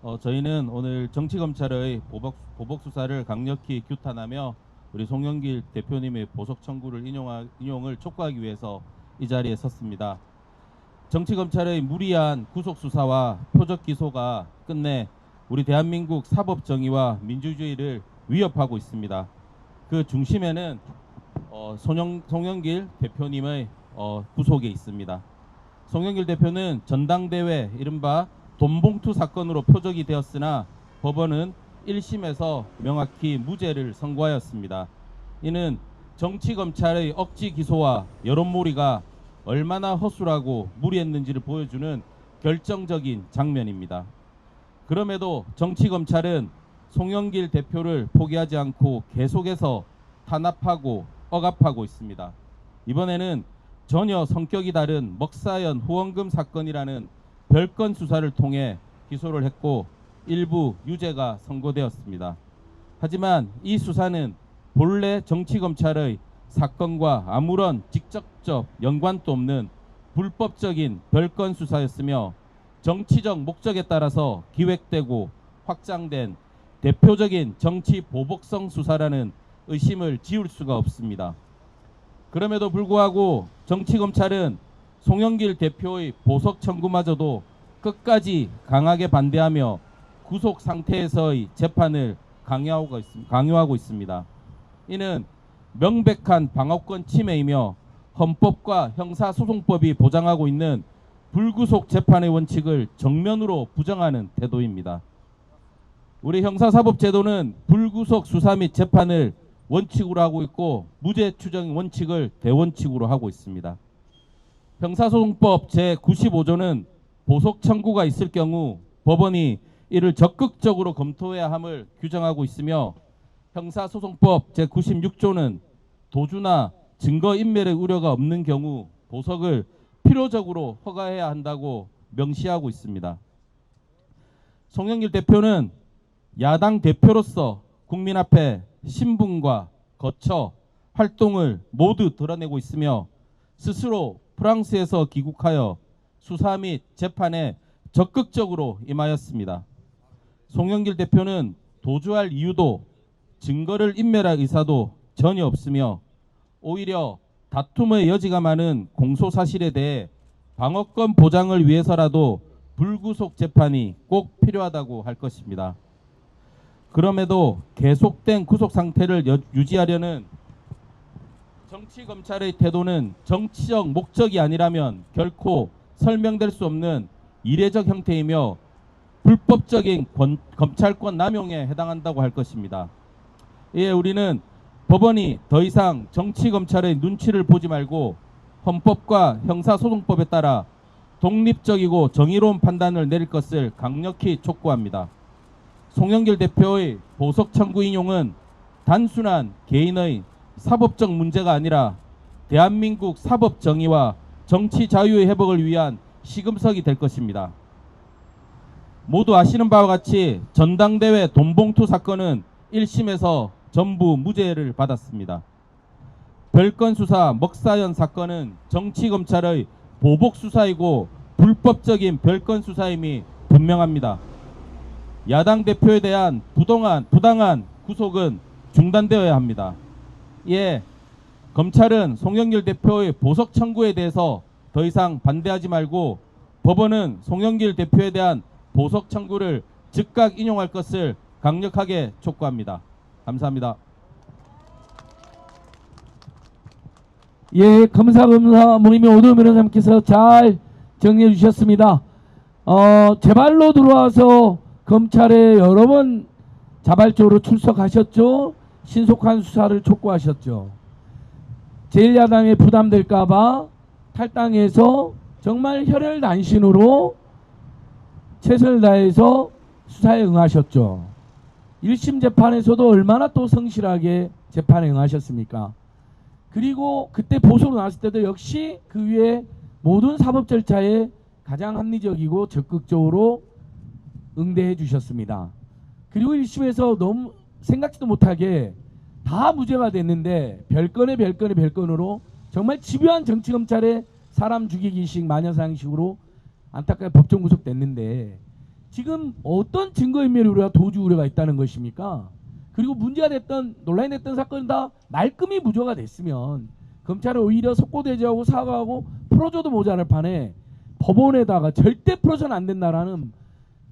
저희는 오늘 정치검찰의 보복 수사를 강력히 규탄하며 우리 송영길 대표님의 보석 청구를 인용을 촉구하기 위해서 이 자리에 섰습니다. 정치검찰의 무리한 구속 수사와 표적 기소가 끝내 우리 대한민국 사법 정의와 민주주의를 위협하고 있습니다. 그 중심에는 송영길 대표님의 구속에 있습니다. 송영길 대표는 전당대회 이른바 돈봉투 사건으로 표적이 되었으나 법원은 1심에서 명확히 무죄를 선고하였습니다. 이는 정치검찰의 억지 기소와 여론몰이가 얼마나 허술하고 무리했는지를 보여주는 결정적인 장면입니다. 그럼에도 정치검찰은 송영길 대표를 포기하지 않고 계속해서 탄압하고 억압하고 있습니다. 이번에는 전혀 성격이 다른 먹사연 후원금 사건이라는 별건 수사를 통해 기소를 했고 일부 유죄가 선고되었습니다. 하지만 이 수사는 본래 정치검찰의 사건과 아무런 직접적 연관도 없는 불법적인 별건 수사였으며 정치적 목적에 따라서 기획되고 확장된 대표적인 정치 보복성 수사라는 의심을 지울 수가 없습니다. 그럼에도 불구하고 정치검찰은 송영길 대표의 보석 청구마저도 끝까지 강하게 반대하며 구속 상태에서의 재판을 강요하고 있습니다. 이는 명백한 방어권 침해이며 헌법과 형사소송법이 보장하고 있는 불구속 재판의 원칙을 정면으로 부정하는 태도입니다. 우리 형사사법제도는 불구속 수사 및 재판을 원칙으로 하고 있고 무죄 추정 원칙을 대원칙으로 하고 있습니다. 형사소송법 제95조는 보석 청구가 있을 경우 법원이 이를 적극적으로 검토해야 함을 규정하고 있으며 형사소송법 제96조는 도주나 증거인멸의 우려가 없는 경우 보석을 필요적으로 허가해야 한다고 명시하고 있습니다. 송영길 대표는 야당 대표로서 국민 앞에 신분과 거처, 활동을 모두 드러내고 있으며 스스로 프랑스에서 귀국하여 수사 및 재판에 적극적으로 임하였습니다. 송영길 대표는 도주할 이유도 증거를 인멸할 의사도 전혀 없으며 오히려 다툼의 여지가 많은 공소사실에 대해 방어권 보장을 위해서라도 불구속 재판이 꼭 필요하다고 할 것입니다. 그럼에도 계속된 구속 상태를 유지하려는 정치검찰의 태도는 정치적 목적이 아니라면 결코 설명될 수 없는 이례적 형태이며 불법적인 검찰권 남용에 해당한다고 할 것입니다. 이에 우리는 법원이 더 이상 정치검찰의 눈치를 보지 말고 헌법과 형사소송법에 따라 독립적이고 정의로운 판단을 내릴 것을 강력히 촉구합니다. 송영길 대표의 보석 청구 인용은 단순한 개인의 사법적 문제가 아니라 대한민국 사법 정의와 정치 자유의 회복을 위한 시금석이 될 것입니다. 모두 아시는 바와 같이 전당대회 돈봉투 사건은 1심에서 전부 무죄를 받았습니다. 별건 수사 먹사연 사건은 정치검찰의 보복 수사이고 불법적인 별건 수사임이 분명합니다. 야당 대표에 대한 부당한 구속은 중단되어야 합니다. 예, 검찰은 송영길 대표의 보석 청구에 대해서 더 이상 반대하지 말고 법원은 송영길 대표에 대한 보석 청구를 즉각 인용할 것을 강력하게 촉구합니다. 감사합니다. 예, 검사 모임의 오도 변호사님께서 잘 정리해 주셨습니다. 재발로 들어와서 검찰에 여러 번 자발적으로 출석하셨죠. 신속한 수사를 촉구하셨죠. 제1야당에 부담될까봐 탈당해서 정말 혈혈단신으로 최선을 다해서 수사에 응하셨죠. 1심 재판에서도 얼마나 또 성실하게 재판에 응하셨습니까? 그리고 그때 보석으로 나왔을 때도 역시 그 위에 모든 사법 절차에 가장 합리적이고 적극적으로 응대해 주셨습니다. 그리고 1심에서 너무 생각지도 못하게 다 무죄가 됐는데 별건으로 정말 집요한 정치검찰의 사람 죽이기식 마녀사냥식으로 안타깝게 법정 구속됐는데 지금 어떤 증거인멸이 우리가 도주 우려가 있다는 것입니까? 그리고 문제가 됐던 논란이 됐던 사건이 다 말끔히 무죄가 됐으면 검찰은 오히려 속고대죄하고 사과하고 풀어줘도 모자랄 판에 법원에다가 절대 풀어서는 안 된다라는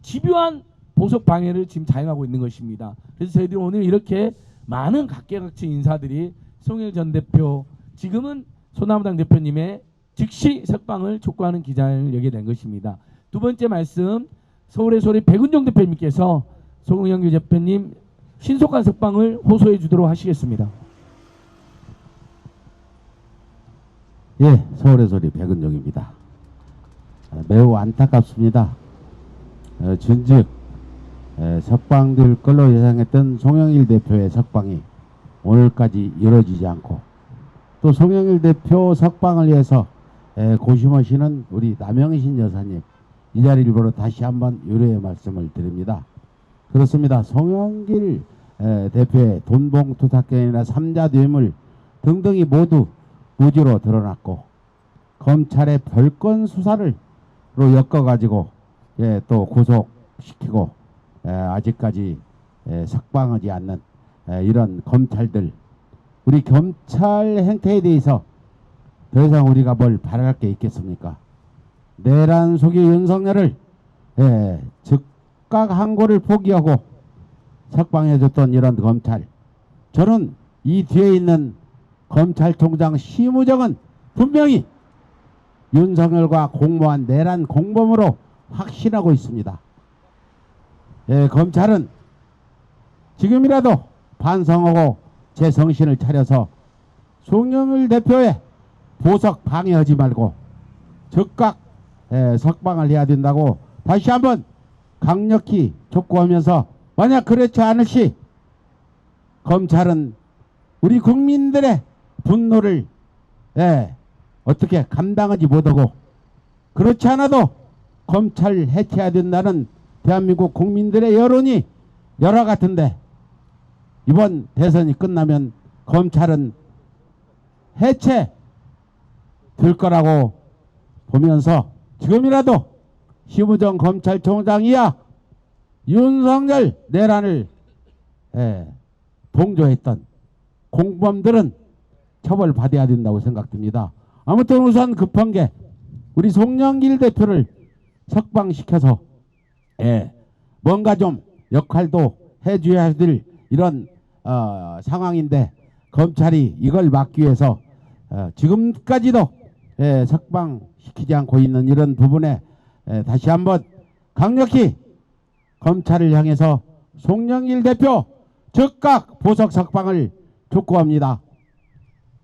집요한 보석 방해를 지금 자행하고 있는 것입니다. 그래서 저희들이 오늘 이렇게 많은 각계각층 인사들이 송영길 전 대표, 지금은 소나무당 대표님의 즉시 석방을 촉구하는 기자회견을 열게 된 것입니다. 두 번째 말씀, 서울의 소리 백운종 대표님께서 송영길 대표님 신속한 석방을 호소해 주도록 하시겠습니다. 예, 서울의 소리 백은종입니다. 매우 안타깝습니다. 전직 석방될 걸로 예상했던 송영길 대표의 석방이 오늘까지 이루어지지 않고, 또 송영길 대표 석방을 위해서 고심하시는 우리 남영신 여사님, 이 자리를 빌어 다시 한번 유례의 말씀을 드립니다. 그렇습니다. 송영길 대표의 돈봉투 사건이나 3자 뇌물 등등이 모두 무죄로 드러났고, 검찰의 별건 수사를 엮어가지고 또 구속시키고 아직까지 석방하지 않는 이런 검찰들, 우리 검찰 행태에 대해서 더 이상 우리가 뭘 바랄 게 있겠습니까? 내란 속의 윤석열을 즉각 항고를 포기하고 석방해줬던 이런 검찰, 저는 이 뒤에 있는 검찰총장 심우정은 분명히 윤석열과 공모한 내란 공범으로 확신하고 있습니다. 검찰은 지금이라도 반성하고 제 정신을 차려서 송영길 대표의 보석 방해하지 말고 즉각 석방을 해야 된다고 다시 한번 강력히 촉구하면서, 만약 그렇지 않을 시 검찰은 우리 국민들의 분노를 어떻게 감당하지 못하고, 그렇지 않아도 검찰 해체해야 된다는 대한민국 국민들의 여론이 열화 같은데, 이번 대선이 끝나면 검찰은 해체 될 거라고 보면서 지금이라도 심우정 검찰총장이야 윤석열 내란을 동조했던 공범들은 처벌받아야 된다고 생각됩니다. 아무튼 우선 급한 게 우리 송영길 대표를 석방시켜서 뭔가 좀 역할도 해줘야 될 이런 상황인데, 검찰이 이걸 막기 위해서 지금까지도 석방시키지 않고 있는 이런 부분에 다시 한번 강력히 검찰을 향해서 송영길 대표 즉각 보석 석방을 촉구합니다.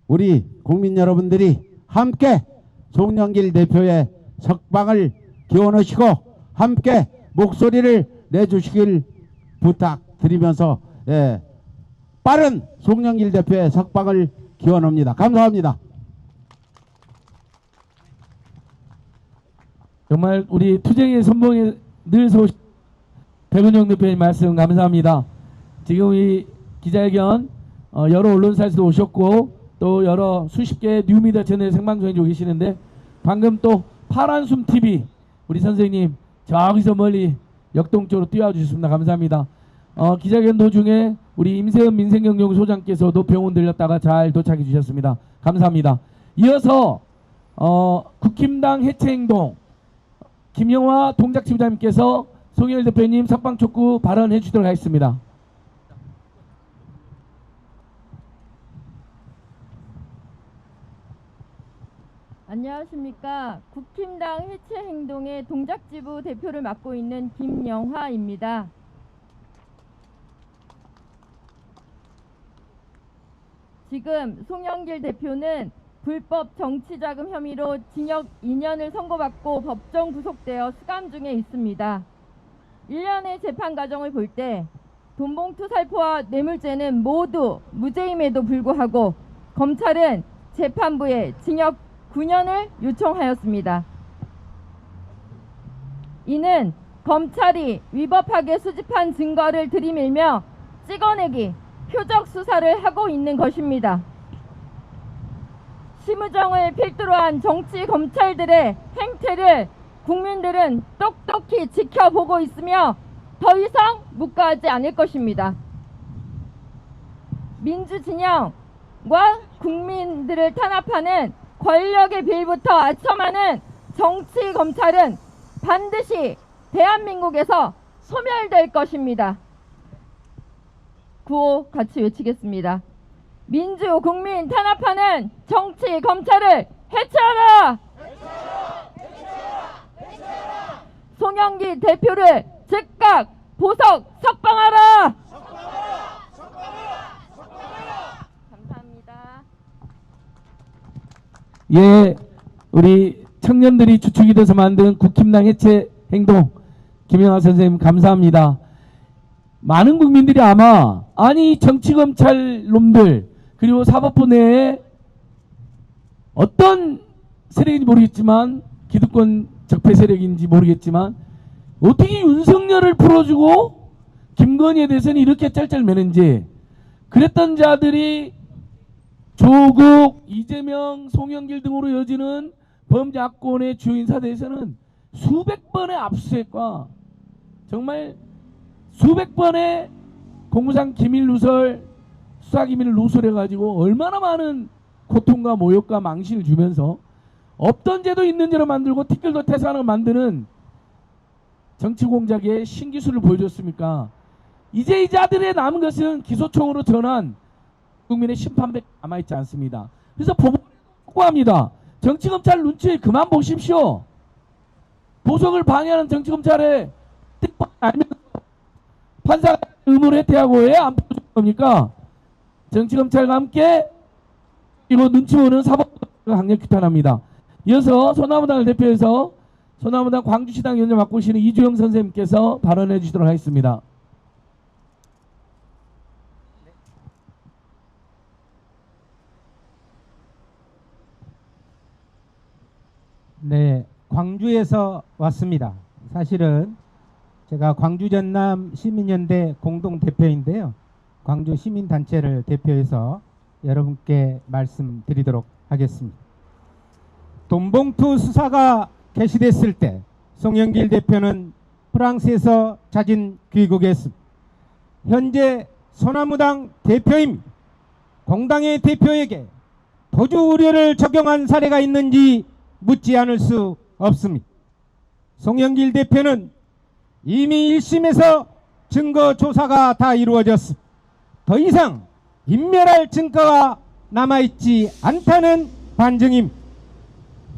우리 국민 여러분들이 함께 송영길 대표의 석방을 기원하시고 함께 목소리를 내주시길 부탁드리면서 빠른 송영길 대표의 석방을 기원합니다. 감사합니다. 정말 우리 투쟁의 선봉에 늘 서오신 백운종 대표님 말씀 감사합니다. 지금 이 기자회견 여러 언론사에서도 오셨고, 또 여러 수십 개의 뉴미디어 채널 생방송에 계시는데, 방금 또 파란숨 TV 우리 선생님 저기서 멀리 역동적으로 뛰어와 주셨습니다. 감사합니다. 기자회견 도중에 우리 임세은 민생경영소장께서도 병원 들렸다가 잘 도착해 주셨습니다. 감사합니다. 이어서 국힘당 해체행동 김영화 동작지부장님께서 송영길 대표님 석방 촉구 발언해 주도록 하겠습니다. 안녕하십니까. 국힘당 해체행동의 동작지부 대표를 맡고 있는 김영화입니다. 지금 송영길 대표는 불법 정치자금 혐의로 징역 2년을 선고받고 법정 구속되어 수감 중에 있습니다. 1년의 재판 과정을 볼 때 돈봉투 살포와 뇌물죄는 모두 무죄임에도 불구하고 검찰은 재판부에 징역 9년을 요청하였습니다. 이는 검찰이 위법하게 수집한 증거를 들이밀며 찍어내기, 표적 수사를 하고 있는 것입니다. 심우정을 필두로 한 정치 검찰들의 행태를 국민들은 똑똑히 지켜보고 있으며 더 이상 묵과하지 않을 것입니다. 민주진영과 국민들을 탄압하는 권력의 빌부터 아첨하는 정치 검찰은 반드시 대한민국에서 소멸될 것입니다. 구호 같이 외치겠습니다. 민주 국민 탄압하는 정치 검찰을 해체하라! 송영길 대표를 즉각 보석 석방하라! 감사합니다. 예, 우리 청년들이 주축이 돼서 만든 국힘당 해체 행동 김영하 선생님 감사합니다. 많은 국민들이 아마 아니 정치검찰 놈들 그리고 사법부 내에 어떤 세력인지 모르겠지만 기득권 적폐 세력인지 모르겠지만 어떻게 윤석열을 풀어주고 김건희에 대해서는 이렇게 짤짤매는지 그랬던 자들이 조국, 이재명, 송영길 등으로 이어지는 범야권의 주요 인사에 대해서는 수백 번의 압수수색과 정말 수백 번의 공무상 기밀 누설, 수사 기밀을 누설해가지고 얼마나 많은 고통과 모욕과 망신을 주면서 없던 죄도 있는 죄로 만들고 티끌도 태산을 만드는 정치 공작의 신기술을 보여줬습니까? 이제 이 자들의 남은 것은 기소총으로 전환 국민의 심판밖에 남아있지 않습니다. 그래서 법원을 촉구합니다. 정치검찰 눈치 그만 보십시오. 보석을 방해하는 정치검찰의 뜻밖 알면서 판사가 의무를 해태하고 왜 안 풀어줄 겁니까? 정치검찰과 함께 이거 눈치 보는 사법부가 강력 규탄합니다. 이어서 소나무당을 대표해서 소나무당 광주시당 위원장 맡고 계시는 이주영 선생님께서 발언해 주시도록 하겠습니다. 네, 광주에서 왔습니다. 사실은 제가 광주 전남 시민연대 공동대표인데요. 광주 시민단체를 대표해서 여러분께 말씀드리도록 하겠습니다. 돈봉투 수사가 개시됐을 때 송영길 대표는 프랑스에서 자진 귀국했습니다. 현재 소나무당 대표입니다. 공당의 대표에게 도주 우려를 적용한 사례가 있는지 묻지 않을 수 없습니다. 송영길 대표는 이미 1심에서 증거 조사가 다 이루어졌습니다. 더 이상 인멸할 증거가 남아있지 않다는 반증입니다.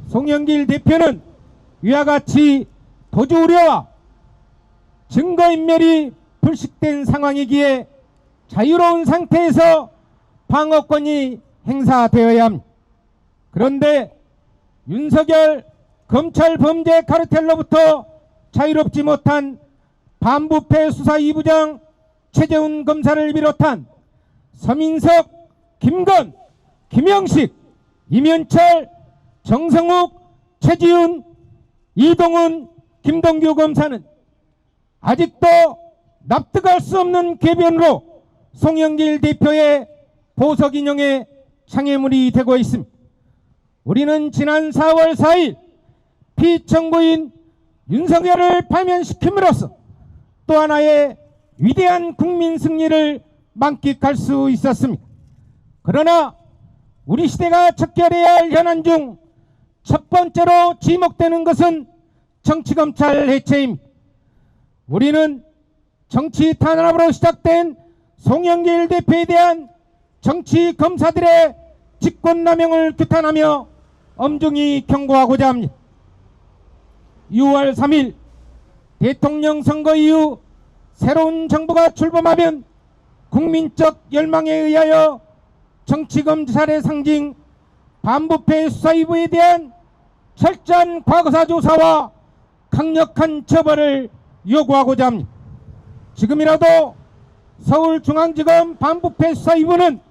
송영길 대표는 위와 같이 도주 우려와 증거인멸이 불식된 상황이기에 자유로운 상태에서 방어권이 행사되어야 합니다. 그런데 윤석열 검찰 범죄 카르텔로부터 자유롭지 못한 반부패 수사 2부장 최재훈 검사를 비롯한 서민석, 김건, 김영식, 이면철, 정성욱, 최지훈, 이동훈, 김동규 검사는 아직도 납득할 수 없는 궤변으로 송영길 대표의 보석 인용에 장애물이 되고 있습니다. 우리는 지난 4월 4일 피청구인 윤석열을 파면시킴으로써 또 하나의 위대한 국민 승리를 만끽할 수 있었습니다. 그러나 우리 시대가 척결해야 할 현안 중 첫 번째로 지목되는 것은 정치검찰 해체입니다. 우리는 정치 탄압으로 시작된 송영길 대표에 대한 정치검사들의 직권남용을 규탄하며 엄중히 경고하고자 합니다. 6월 3일 대통령 선거 이후 새로운 정부가 출범하면 국민적 열망에 의하여 정치검찰의 상징 반부패 수사위부에 대한 철저한 과거사 조사와 강력한 처벌을 요구하고자 합니다. 지금이라도 서울중앙지검 반부패 수사위부는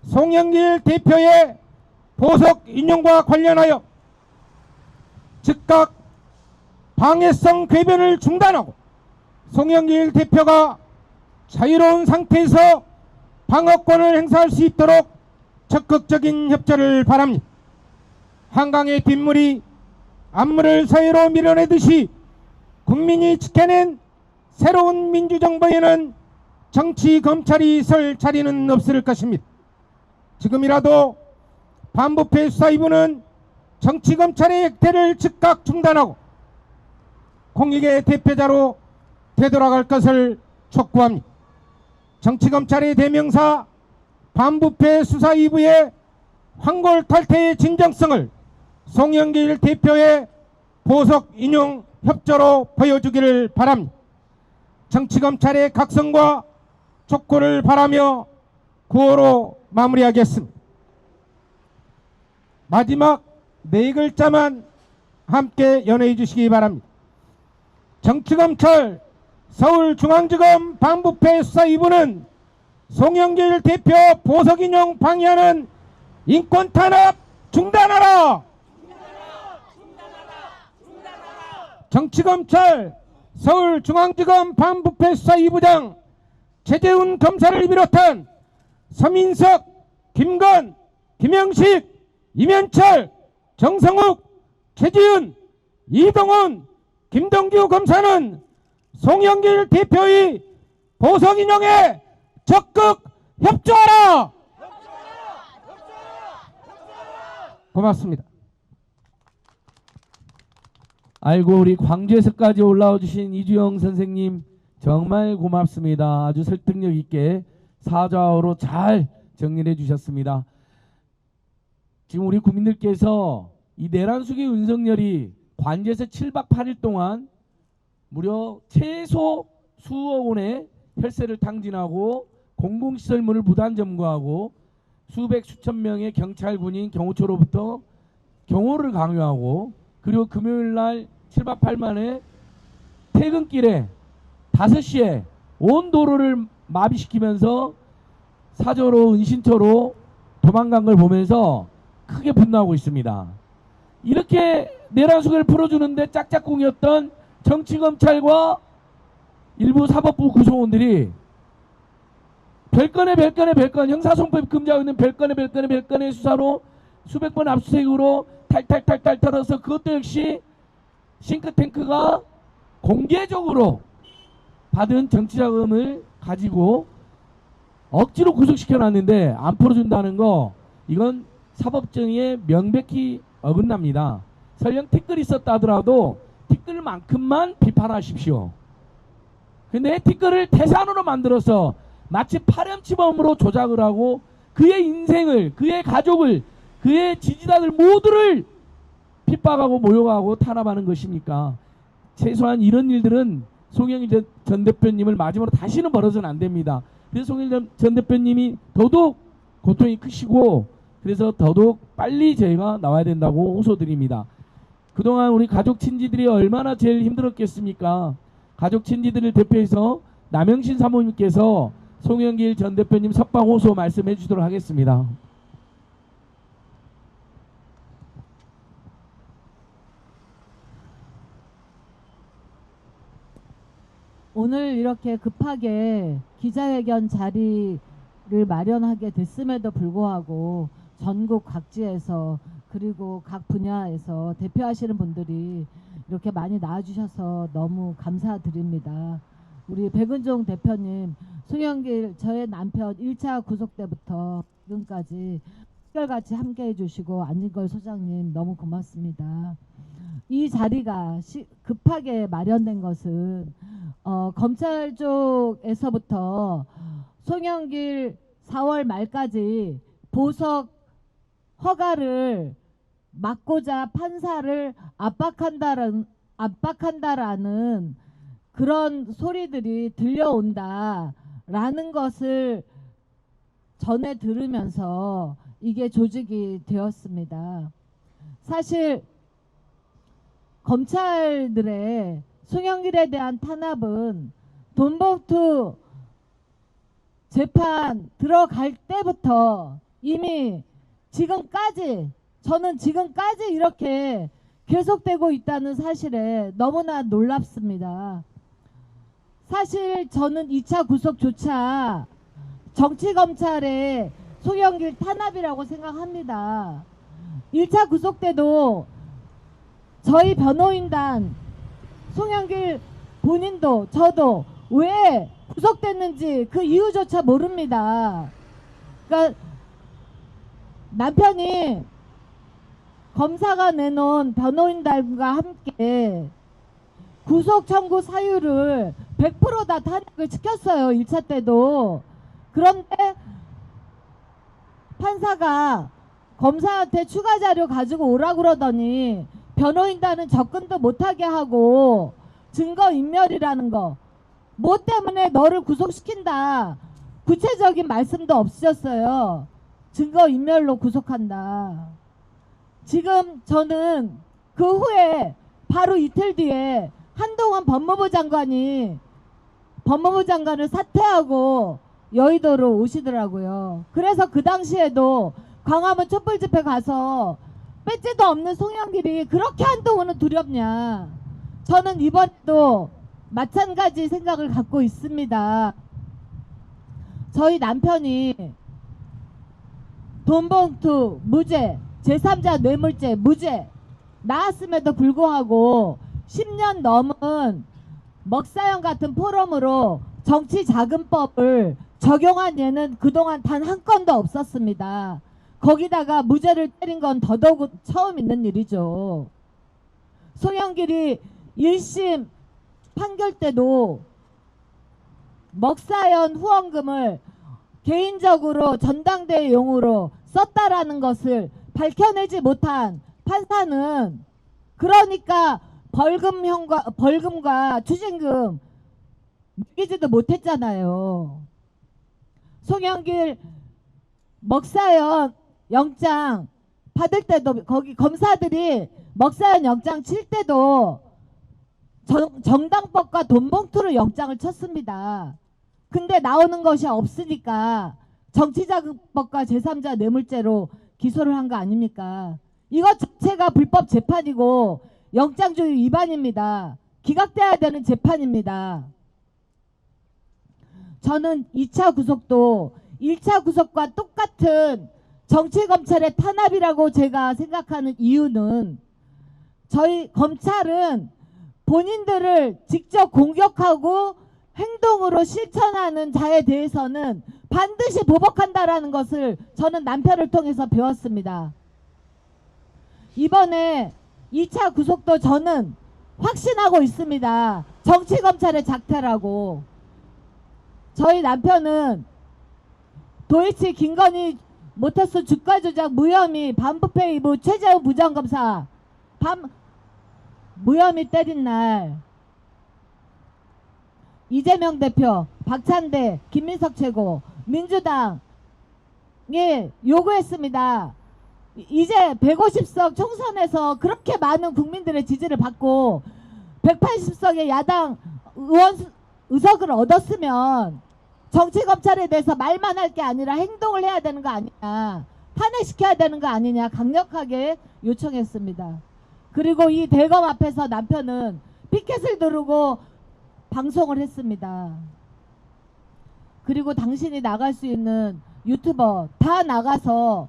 송영길 대표의 보석 인용과 관련하여 즉각 방해성 궤변을 중단하고 송영길 대표가 자유로운 상태에서 방어권을 행사할 수 있도록 적극적인 협조를 바랍니다. 한강의 빗물이 안무를 사회로 밀어내듯이 국민이 지켜낸 새로운 민주정부에는 정치 검찰이 설 자리는 없을 것입니다. 지금이라도 반부패 수사 2부는 정치 검찰의 액태를 즉각 중단하고 공익의 대표자로 되돌아갈 것을 촉구합니다. 정치 검찰의 대명사 반부패 수사 2부의 황골탈퇴의 진정성을 송영길 대표의 보석 인용 협조로 보여주기를 바랍니다. 정치 검찰의 각성과 촉구를 바라며 구호로 마무리하겠습니다. 마지막 네 글자만 함께 연호해 주시기 바랍니다. 정치검찰 서울중앙지검 반부패 수사 2부는 송영길 대표 보석인용 방해하는 인권탄압 중단하라! 정치검찰 서울중앙지검 반부패 수사 2부장 최재훈 검사를 비롯한 서민석, 김건, 김영식, 이면철, 정성욱, 최지은, 이동훈, 김동규 검사는 송영길 대표의 보석인용에 적극 협조하라! 고맙습니다. 아이고, 우리 광주에서까지 올라와 주신 이주영 선생님 정말 고맙습니다. 아주 설득력 있게 사자어로 잘 정리해 주셨습니다. 지금 우리 국민들께서 이 내란수기 윤석열이 관제에서 7박 8일 동안 무려 최소 수억 원의 혈세를 탕진하고 공공시설물을 무단 점거하고 수백 수천 명의 경찰 군인 경호처로부터 경호를 강요하고 그리고 금요일날 7박 8만에 퇴근길에 5시에 온 도로를 마비시키면서 사저로 은신처로 도망간 걸 보면서 크게 분노하고 있습니다. 이렇게 내란수기를 풀어주는데 짝짝꿍이었던 정치검찰과 일부 사법부 구성원들이 별건의 형사소송법 금지하고 있는 별건의 수사로 수백 번 압수수색으로 탈탈 털어서 그것도 역시 싱크탱크가 공개적으로 받은 정치자금을 가지고 억지로 구속시켜놨는데 안 풀어준다는 거, 이건 사법정의에 명백히 어긋납니다. 설령 티끌이 있었다 하더라도 티끌만큼만 비판하십시오. 근데 티끌을 태산으로 만들어서 마치 파렴치범으로 조작을 하고 그의 인생을, 그의 가족을, 그의 지지자들 모두를 핍박하고 모욕하고 탄압하는 것입니까? 최소한 이런 일들은 송영길 전 대표님을 마지막으로 다시는 벌어서는 안 됩니다. 그래서 송영길 전 대표님이 더더욱 고통이 크시고 그래서 더더욱 빨리 저희가 나와야 된다고 호소드립니다. 그동안 우리 가족 친지들이 얼마나 제일 힘들었겠습니까? 가족 친지들을 대표해서 남영신 사모님께서 송영길 전 대표님 석방 호소 말씀해 주도록 하겠습니다. 오늘 이렇게 급하게 기자회견 자리를 마련하게 됐음에도 불구하고 전국 각지에서 그리고 각 분야에서 대표하시는 분들이 이렇게 많이 나와주셔서 너무 감사드립니다. 우리 백은종 대표님, 송영길 저의 남편 1차 구속 때부터 지금까지 한결같이 함께 해주시고 안진걸 소장님 너무 고맙습니다. 이 자리가 급하게 마련된 것은 검찰 쪽에서부터 송영길 4월 말까지 보석 허가를 막고자 판사를 압박한다라는 그런 소리들이 들려온다라는 것을 전해 들으면서 이게 조직이 되었습니다. 사실 검찰들의 송영길에 대한 탄압은 돈봉투 재판 들어갈 때부터 이미 저는 지금까지 이렇게 계속되고 있다는 사실에 너무나 놀랍습니다. 사실 저는 2차 구속조차 정치검찰의 송영길 탄압이라고 생각합니다. 1차 구속 때도 저희 변호인단 송영길 본인도 저도 왜 구속됐는지 그 이유조차 모릅니다. 그러니까 남편이 검사가 내놓은 변호인단과 함께 구속 청구 사유를 100% 다 탄핵을 시켰어요. 1차 때도. 그런데 판사가 검사한테 추가 자료 가지고 오라 그러더니 변호인단은 접근도 못하게 하고 증거인멸이라는 거, 뭐 때문에 너를 구속시킨다, 구체적인 말씀도 없으셨어요. 증거인멸로 구속한다. 지금 저는 그 후에 바로 이틀 뒤에 한동훈 법무부 장관을 사퇴하고 여의도로 오시더라고요. 그래서 그 당시에도 광화문 촛불 집회 가서 배지도 없는 송영길이 그렇게 한동훈은 두렵냐. 저는 이번에도 마찬가지 생각을 갖고 있습니다. 저희 남편이 돈봉투 무죄, 제3자 뇌물죄 무죄 나왔음에도 불구하고 10년 넘은 먹사형 같은 포럼으로 정치자금법을 적용한 예는 그동안 단 한 건도 없었습니다. 거기다가 무죄를 때린 건 더더욱 처음 있는 일이죠. 송영길이 1심 판결 때도 먹사연 후원금을 개인적으로 전당대회용으로 썼다라는 것을 밝혀내지 못한 판사는 그러니까 벌금과 추징금 매기지도 못했잖아요. 송영길 먹사연 영장 받을 때도 거기 검사들이 먹사연 영장 칠 때도 정당법과 돈봉투로 영장을 쳤습니다. 근데 나오는 것이 없으니까 정치자금법과 제3자 뇌물죄로 기소를 한 거 아닙니까? 이것 자체가 불법 재판이고 영장주의 위반입니다. 기각돼야 되는 재판입니다. 저는 2차 구속도 1차 구속과 똑같은 정치검찰의 탄압이라고 제가 생각하는 이유는 저희 검찰은 본인들을 직접 공격하고 행동으로 실천하는 자에 대해서는 반드시 보복한다라는 것을 저는 남편을 통해서 배웠습니다. 이번에 2차 구속도 저는 확신하고 있습니다. 정치검찰의 작태라고. 저희 남편은 도이치 김건희 모터스 주가 조작 무혐의 반부패 최재훈 부장검사 무혐의 때린 날 이재명 대표, 박찬대, 김민석 최고, 민주당에 요구했습니다. 이제 150석 총선에서 그렇게 많은 국민들의 지지를 받고 180석의 야당 의석을 얻었으면 정치검찰에 대해서 말만 할 게 아니라 행동을 해야 되는 거 아니냐, 탄핵시켜야 되는 거 아니냐 강력하게 요청했습니다. 그리고 이 대검 앞에서 남편은 피켓을 두르고 방송을 했습니다. 그리고 당신이 나갈 수 있는 유튜버 다 나가서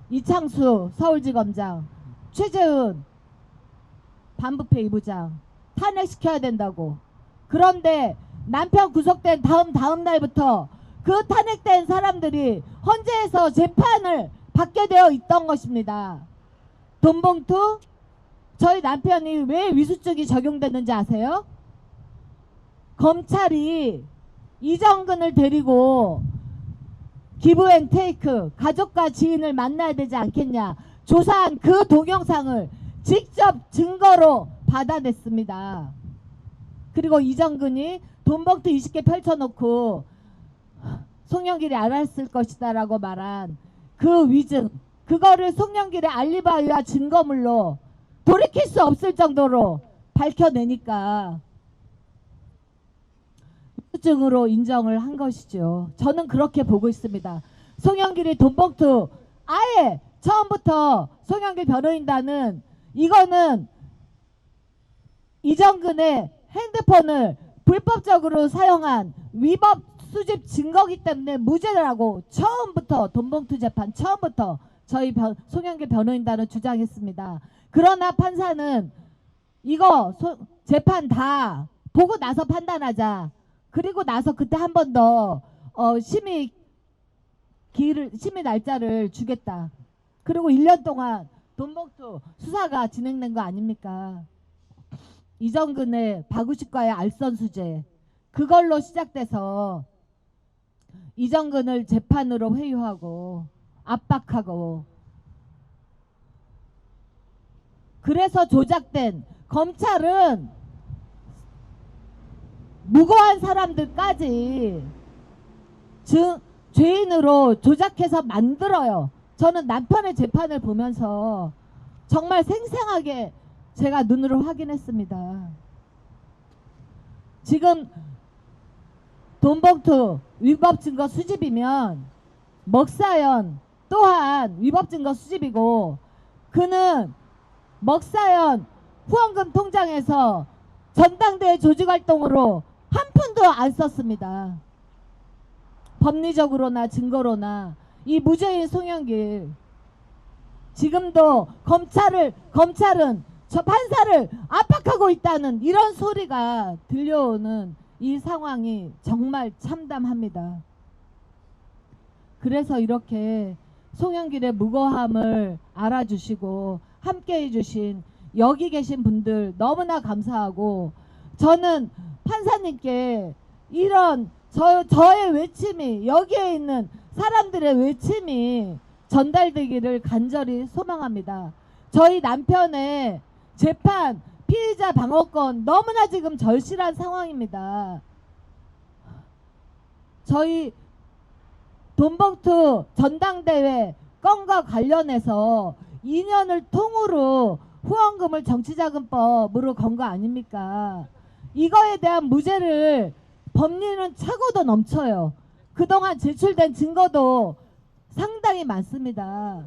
이창수 서울지검장, 최재훈 반부패 2부장 탄핵시켜야 된다고. 그런데 남편 구속된 다음 날부터 그 탄핵된 사람들이 헌재에서 재판을 받게 되어 있던 것입니다. 돈봉투, 저희 남편이 왜 위수증이 적용됐는지 아세요? 검찰이 이정근을 데리고 기브앤테이크, 가족과 지인을 만나야 되지 않겠냐 조사한 그 동영상을 직접 증거로 받아냈습니다. 그리고 이정근이 돈봉투 20개 펼쳐놓고 송영길이 알았을 것이다 라고 말한 그 위증, 그거를 송영길의 알리바이와 증거물로 돌이킬 수 없을 정도로 밝혀내니까 위증으로 인정을 한 것이죠. 저는 그렇게 보고 있습니다. 송영길이 돈봉투 아예 처음부터 송영길 변호인단은 이거는 이정근의 핸드폰을 불법적으로 사용한 위법 수집 증거기 때문에 무죄라고 처음부터 돈봉투 재판 처음부터 저희 송영길 변호인단은 주장했습니다. 그러나 판사는 이거 재판 다 보고 나서 판단하자. 그리고 나서 그때 한 번 더 심의 날짜를 주겠다. 그리고 1년 동안 돈봉투 수사가 진행된 거 아닙니까? 이정근의 박우식과의 알선수재 그걸로 시작돼서 이정근을 재판으로 회유하고 압박하고 그래서 조작된 검찰은 무고한 사람들까지 죄인으로 조작해서 만들어요. 저는 남편의 재판을 보면서 정말 생생하게 제가 눈으로 확인했습니다. 지금 돈봉투 위법 증거 수집이면 먹사연 또한 위법 증거 수집이고 그는 먹사연 후원금 통장에서 전당대회 조직활동으로 한 푼도 안 썼습니다. 법리적으로나 증거로나 이 무죄인 송영길 지금도 검찰은 저 판사를 압박하고 있다는 이런 소리가 들려오는 이 상황이 정말 참담합니다. 그래서 이렇게 송영길의 무고함을 알아주시고 함께해 주신 여기 계신 분들 너무나 감사하고 저는 판사님께 이런 저의 외침이 여기에 있는 사람들의 외침이 전달되기를 간절히 소망합니다. 저희 남편의 재판 피의자 방어권 너무나 지금 절실한 상황입니다. 저희 돈봉투 전당대회 건과 관련해서 2년을 통으로 후원금을 정치자금법으로 건 거 아닙니까? 이거에 대한 무죄를 법리는 차고도 넘쳐요. 그동안 제출된 증거도 상당히 많습니다.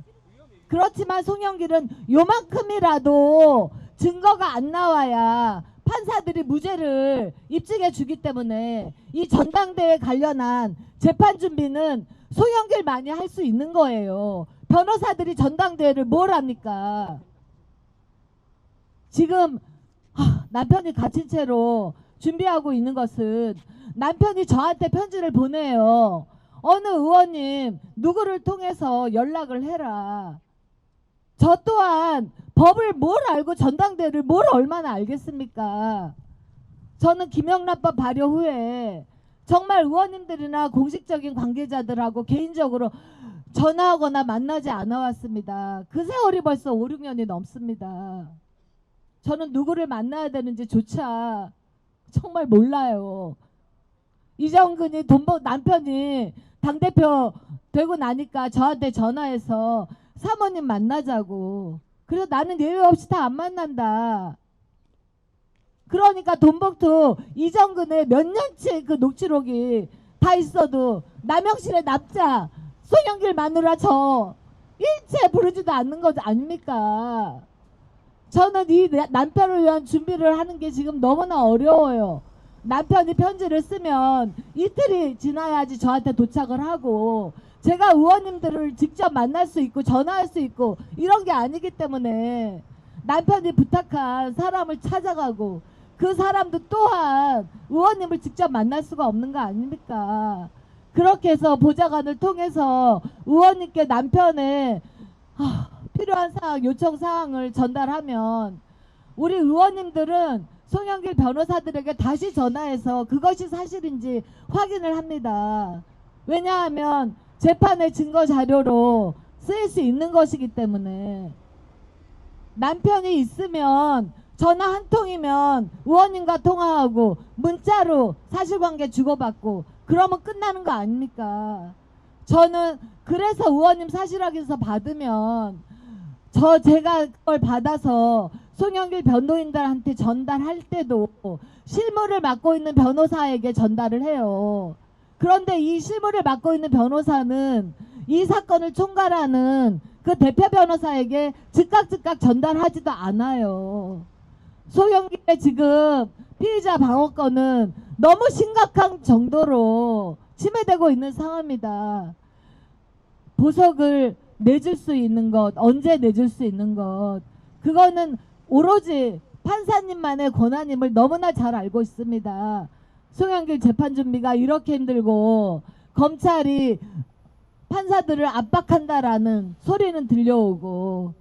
그렇지만 송영길은 요만큼이라도 증거가 안 나와야 판사들이 무죄를 입증해 주기 때문에 이 전당대회 관련한 재판 준비는 송영길만이 할 수 있는 거예요. 변호사들이 전당대회를 뭘 합니까? 지금 남편이 갇힌 채로 준비하고 있는 것은 남편이 저한테 편지를 보내요. 어느 의원님 누구를 통해서 연락을 해라. 저 또한 법을 뭘 알고 전당대회를 뭘 얼마나 알겠습니까? 저는 김영란법 발효 후에 정말 의원님들이나 공식적인 관계자들하고 개인적으로 전화하거나 만나지 않아 왔습니다. 그 세월이 벌써 5, 6년이 넘습니다. 저는 누구를 만나야 되는지조차 정말 몰라요. 이정근이 남편이 당대표 되고 나니까 저한테 전화해서 사모님 만나자고. 그래서 나는 예외 없이 다 안 만난다. 그러니까 돈봉투 이정근의 몇 년치 그 녹취록이 다 있어도 남영실의 납자 송영길 마누라 저 일체 부르지도 않는 거 아닙니까? 저는 이 남편을 위한 준비를 하는 게 지금 너무나 어려워요. 남편이 편지를 쓰면 이틀이 지나야지 저한테 도착을 하고 제가 의원님들을 직접 만날 수 있고 전화할 수 있고 이런 게 아니기 때문에 남편이 부탁한 사람을 찾아가고 그 사람도 또한 의원님을 직접 만날 수가 없는 거 아닙니까? 그렇게 해서 보좌관을 통해서 의원님께 남편의 필요한 사항, 요청 사항을 전달하면 우리 의원님들은 송영길 변호사들에게 다시 전화해서 그것이 사실인지 확인을 합니다. 왜냐하면 재판의 증거 자료로 쓰일 수 있는 것이기 때문에 남편이 있으면 전화 한 통이면 의원님과 통화하고 문자로 사실관계 주고받고 그러면 끝나는 거 아닙니까? 저는 그래서 의원님 사실확인서 받으면 제가 그걸 받아서 송영길 변호인들한테 전달할 때도 실무를 맡고 있는 변호사에게 전달을 해요. 그런데 이 실무를 맡고 있는 변호사는 이 사건을 총괄하는 그 대표 변호사에게 즉각 전달하지도 않아요. 송영길의 지금 피의자 방어권은 너무 심각한 정도로 침해되고 있는 상황입니다. 보석을 내줄 수 있는 것, 언제 내줄 수 있는 것, 그거는 오로지 판사님만의 권한임을 너무나 잘 알고 있습니다. 송영길 재판 준비가 이렇게 힘들고 검찰이 판사들을 압박한다라는 소리는 들려오고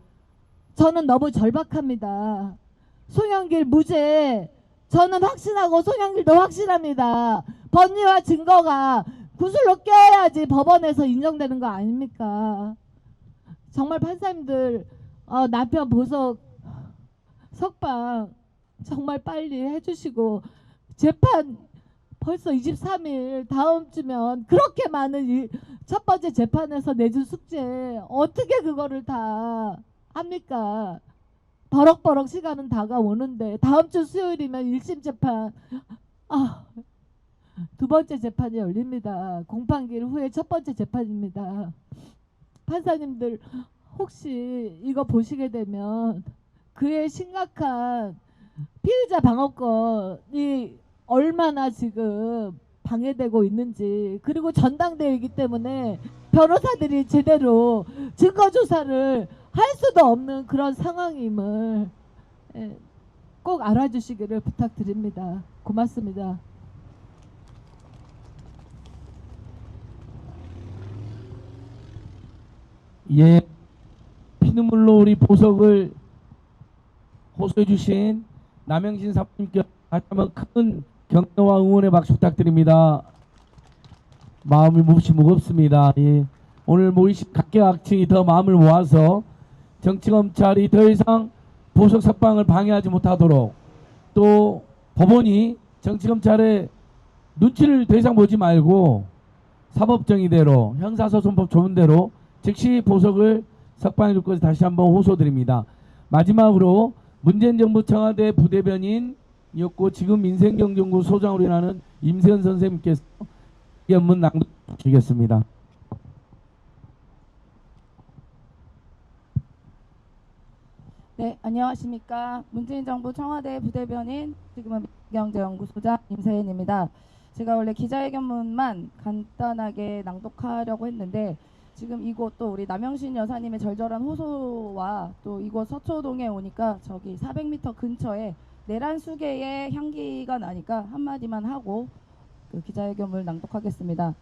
저는 너무 절박합니다. 송영길 무죄 저는 확신하고 송영길도 확신합니다. 법리와 증거가 구슬로 껴야지 법원에서 인정되는 거 아닙니까? 정말 판사님들 남편 보석 석방 정말 빨리 해주시고 재판 벌써 23일 다음 주면 그렇게 많은 첫 번째 재판에서 내준 숙제 어떻게 그거를 다 합니까? 버럭버럭 시간은 다가오는데 다음 주 수요일이면 1심 재판 두 번째 재판이 열립니다. 공판기일 후에 첫 번째 재판입니다. 판사님들 혹시 이거 보시게 되면 그의 심각한 피의자 방어권이 얼마나 지금 방해되고 있는지 그리고 전당대회이기 때문에 변호사들이 제대로 증거조사를 할 수도 없는 그런 상황임을 꼭 알아주시기를 부탁드립니다. 고맙습니다. 예, 피눈물로 우리 보석을 호소해 주신 남영신 사부님께 다시 한번 큰 격려와 응원의 박수 부탁드립니다. 마음이 몹시 무겁습니다. 예, 오늘 모이신 각계각층이 더 마음을 모아서 정치검찰이 더 이상 보석 석방을 방해하지 못하도록 또 법원이 정치검찰의 눈치를 더 이상 보지 말고 사법정의대로 형사소송법 조문대로 즉시 보석을 석방해 줄 것을 다시 한번 호소드립니다. 마지막으로 문재인 정부 청와대 부대변인이었고 지금 민생경제연구 소장으로 일하는 임세현 선생님께서 연문 낭독 주시겠습니다. 네, 안녕하십니까. 문재인 정부 청와대 부대변인, 지금은 민생경제연구소장 임세현입니다. 제가 원래 기자회견문만 간단하게 낭독하려고 했는데 지금 이곳 또 우리 남영신 여사님의 절절한 호소와 또 이곳 서초동에 오니까 저기 400m 근처에 내란수계의 향기가 나니까 한마디만 하고 그 기자회견문을 낭독하겠습니다.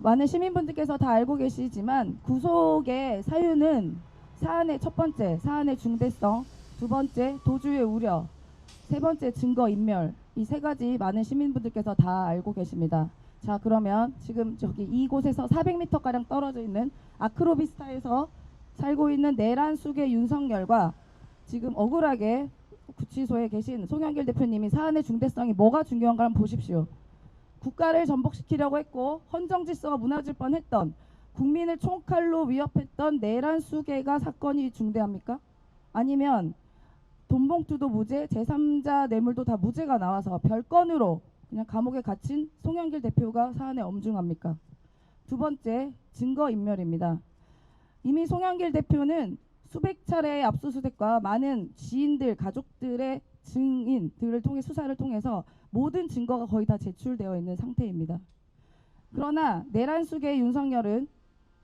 많은 시민분들께서 다 알고 계시지만 구속의 사유는 사안의 첫 번째, 사안의 중대성, 두 번째, 도주의 우려, 세 번째, 증거인멸, 이 세 가지 많은 시민분들께서 다 알고 계십니다. 자, 그러면 지금 저기 이곳에서 400m가량 떨어져 있는 아크로비스타에서 살고 있는 내란수계 윤석열과 지금 억울하게 구치소에 계신 송영길 대표님이 사안의 중대성이 뭐가 중요한가 한번 보십시오. 국가를 전복시키려고 했고 헌정질서가 무너질 뻔했던 국민을 총칼로 위협했던 내란수계가 사건이 중대합니까? 아니면 돈봉투도 무죄, 제3자 뇌물도 다 무죄가 나와서 별건으로 그냥 감옥에 갇힌 송영길 대표가 사안에 엄중합니까? 두 번째, 증거인멸입니다. 이미 송영길 대표는 수백 차례의 압수수색과 많은 지인들, 가족들의 증인들을 통해 수사를 통해서 모든 증거가 거의 다 제출되어 있는 상태입니다. 그러나 내란수계의 윤석열은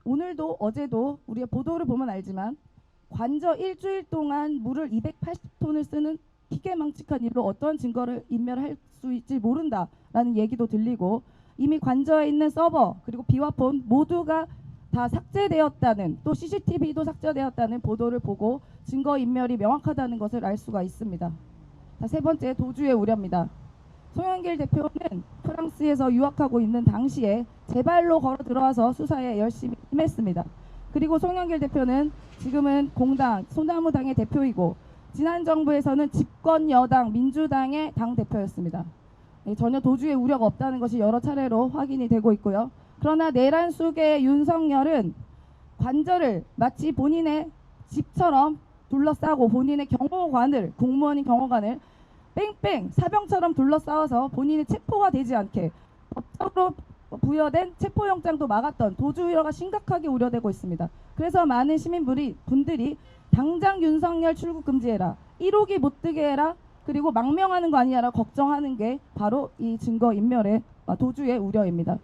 오늘도 어제도 우리가 보도를 보면 알지만 관저 일주일 동안 물을 280톤을 쓰는 기계망측한 일로 어떤 증거를 인멸할 수 있지 모른다라는 얘기도 들리고 이미 관저에 있는 서버 그리고 비화폰 모두가 다 삭제되었다는 또 CCTV도 삭제되었다는 보도를 보고 증거인멸이 명확하다는 것을 알 수가 있습니다. 자, 세 번째, 도주의 우려입니다. 송영길 대표는 프랑스에서 유학하고 있는 당시에 제 발로 걸어 들어와서 수사에 열심히 임했습니다. 그리고 송영길 대표는 지금은 공당, 소나무당의 대표이고 지난 정부에서는 집권 여당 민주당의 당대표였습니다. 네, 전혀 도주의 우려가 없다는 것이 여러 차례로 확인이 되고 있고요. 그러나 내란수계의 윤석열은 관저를 마치 본인의 집처럼 둘러싸고 본인의 경호관을, 공무원인 경호관을 뺑뺑 사병처럼 둘러싸워서 본인이 체포가 되지 않게 법적으로 부여된 체포영장도 막았던 도주 우려가 심각하게 우려되고 있습니다. 그래서 많은 시민분들이 당장 윤석열 출국 금지해라, 1호기 못 뜨게 해라, 그리고 망명하는 거 아니냐라 걱정하는 게 바로 이 증거인멸의 도주의 우려입니다.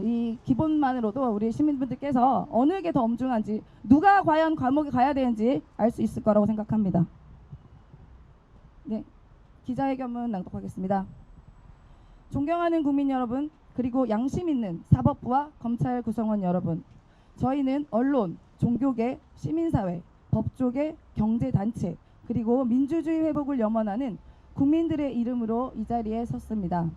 이 기본만으로도 우리 시민분들께서 어느 게 더 엄중한지, 누가 과연 감옥에 가야 되는지 알 수 있을 거라고 생각합니다. 네, 기자회견문 낭독하겠습니다. 존경하는 국민 여러분, 그리고 양심 있는 사법부와 검찰 구성원 여러분, 저희는 언론, 종교계, 시민사회, 법조계, 경제단체, 그리고 민주주의 회복을 염원하는 국민들의 이름으로 이 자리에 섰습니다.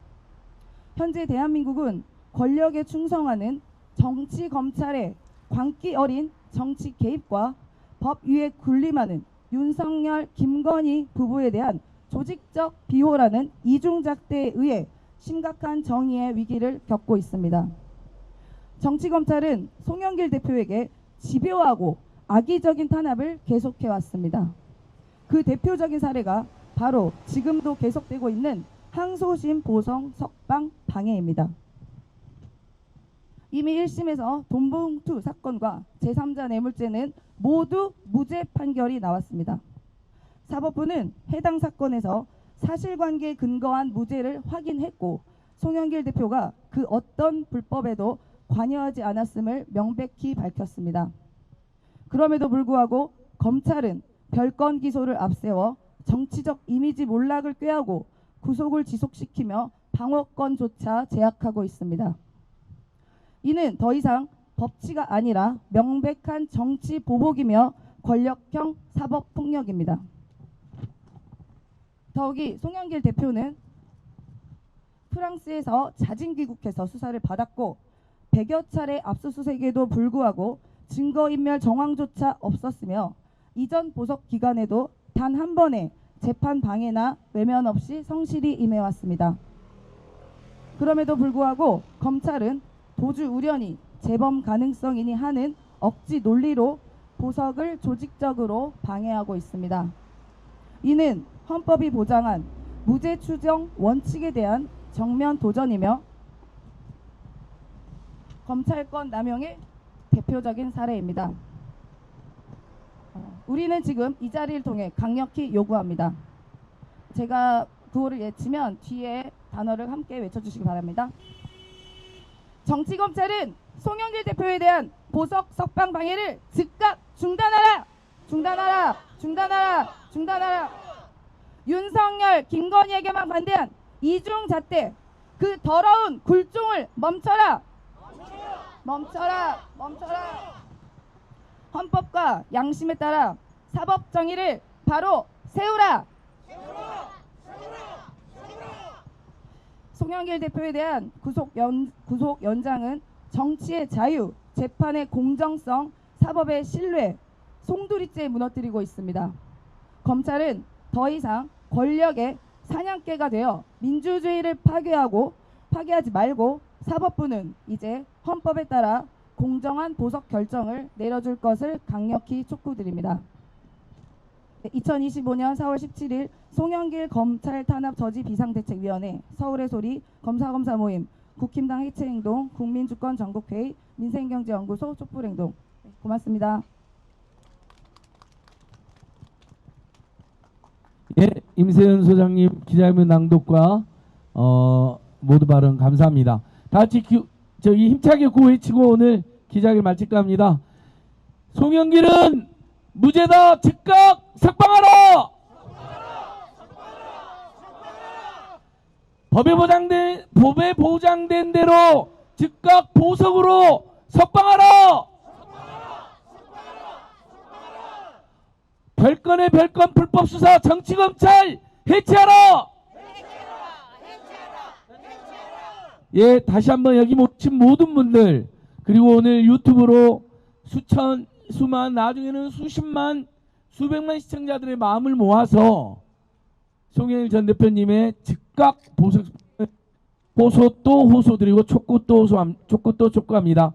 현재 대한민국은 권력에 충성하는 정치 검찰의 광기 어린 정치 개입과 법 위에 군림하는 윤석열, 김건희 부부에 대한 조직적 비호라는 이중잣대에 의해 심각한 정의의 위기를 겪고 있습니다. 정치검찰은 송영길 대표에게 집요하고 악의적인 탄압을 계속해왔습니다. 그 대표적인 사례가 바로 지금도 계속되고 있는 항소심 보성 석방 방해입니다. 이미 1심에서 돈봉투 사건과 제3자 뇌물죄는 모두 무죄 판결이 나왔습니다. 사법부는 해당 사건에서 사실관계에 근거한 무죄를 확인했고, 송영길 대표가 그 어떤 불법에도 관여하지 않았음을 명백히 밝혔습니다. 그럼에도 불구하고 검찰은 별건 기소를 앞세워 정치적 이미지 몰락을 꾀하고 구속을 지속시키며 방어권조차 제약하고 있습니다. 이는 더 이상 법치가 아니라 명백한 정치 보복이며 권력형 사법폭력입니다. 더욱이 송영길 대표는 프랑스에서 자진 귀국해서 수사를 받았고 100여 차례 압수수색에도 불구하고 증거인멸 정황조차 없었으며 이전 보석 기간에도 단 한 번의 재판 방해나 외면 없이 성실히 임해왔습니다. 그럼에도 불구하고 검찰은 도주 우려니 재범 가능성이니 하는 억지 논리로 보석을 조직적으로 방해하고 있습니다. 이는 헌법이 보장한 무죄 추정 원칙에 대한 정면 도전이며 검찰권 남용의 대표적인 사례입니다. 우리는 지금 이 자리를 통해 강력히 요구합니다. 제가 구호를 외치면 뒤에 단어를 함께 외쳐주시기 바랍니다. 정치검찰은 송영길 대표에 대한 보석 석방 방해를 즉각 중단하라! 중단하라! 중단하라! 중단하라! 윤석열, 김건희에게만 반대한 이중잣대, 그 더러운 굴종을 멈춰라! 멈춰라! 멈춰라! 헌법과 양심에 따라 사법 정의를 바로 세우라! 송영길 대표에 대한 구속 연장은 정치의 자유, 재판의 공정성, 사법의 신뢰, 송두리째 무너뜨리고 있습니다. 검찰은 더 이상 권력의 사냥개가 되어 민주주의를 파괴하지 말고 사법부는 이제 헌법에 따라 공정한 보석 결정을 내려줄 것을 강력히 촉구드립니다. 2025년 4월 17일 송영길 검찰 탄압 저지 비상대책위원회, 서울의 소리, 검사검사 모임, 국힘당 해체행동, 국민주권 전국회의, 민생경제연구소 촛불행동. 고맙습니다. 예, 임세현 소장님 기자회견 낭독과 모두 발언 감사합니다. 다 같이 저기 힘차게 구호 외치고 오늘 기자회견 마칠까 합니다. 송영길은 무죄다. 즉각 석방하라. 법에 보장된 대로 즉각 보석으로 석방하라. 별건의 별건 불법 수사 정치검찰 해체하라. 예, 다시 한번 여기 모친 모든 분들, 그리고 오늘 유튜브로 수만 나중에는 수십만 수백만 시청자들의 마음을 모아서 송영길 전 대표님의 즉각 호소 또 호소드리고 촉구 또 촉구합니다.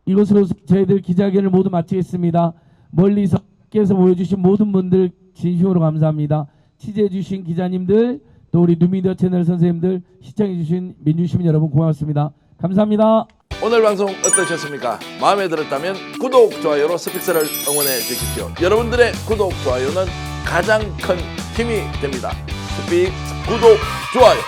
이것으로 저희들 기자회견을 모두 마치겠습니다. 멀리서 모여주신 모든 분들 진심으로 감사합니다. 취재해주신 기자님들, 또 우리 뉴미디어 채널 선생님들, 시청해주신 민주시민 여러분 고맙습니다. 감사합니다. 오늘 방송 어떠셨습니까? 마음에 들었다면 구독, 좋아요로 스픽스를 응원해 주십시오. 여러분들의 구독, 좋아요는 가장 큰 힘이 됩니다. 스픽 구독, 좋아요.